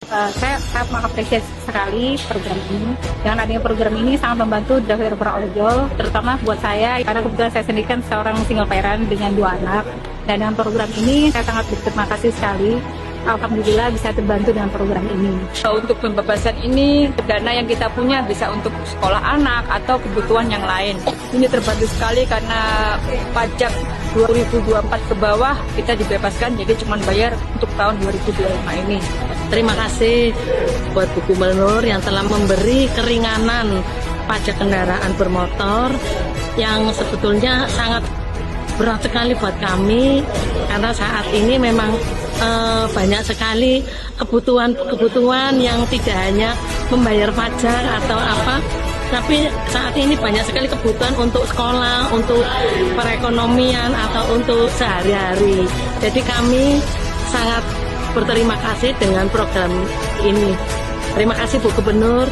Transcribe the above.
Saya mengapresiasi sekali program ini. Dengan adanya program ini sangat membantu driver ojol, terutama buat saya karena kebetulan saya sendiri kan seorang single parent dengan 2 anak. Dan dengan program ini saya sangat berterima kasih sekali. Alhamdulillah bisa terbantu dengan program ini. Untuk pembebasan ini, dana yang kita punya bisa untuk sekolah anak atau kebutuhan yang lain. Ini terbantu sekali karena pajak 2024 ke bawah kita dibebaskan, jadi cuma bayar untuk tahun 2025 ini. Terima kasih buat Bu Gubernur yang telah memberi keringanan pajak kendaraan bermotor yang sebetulnya sangat berat sekali buat kami karena saat ini memang banyak sekali kebutuhan yang tidak hanya membayar pajak atau apa, tapi saat ini banyak sekali kebutuhan untuk sekolah, untuk perekonomian atau untuk sehari-hari. Jadi kami sangat berterima kasih dengan program ini. Terima kasih Bu Gubernur.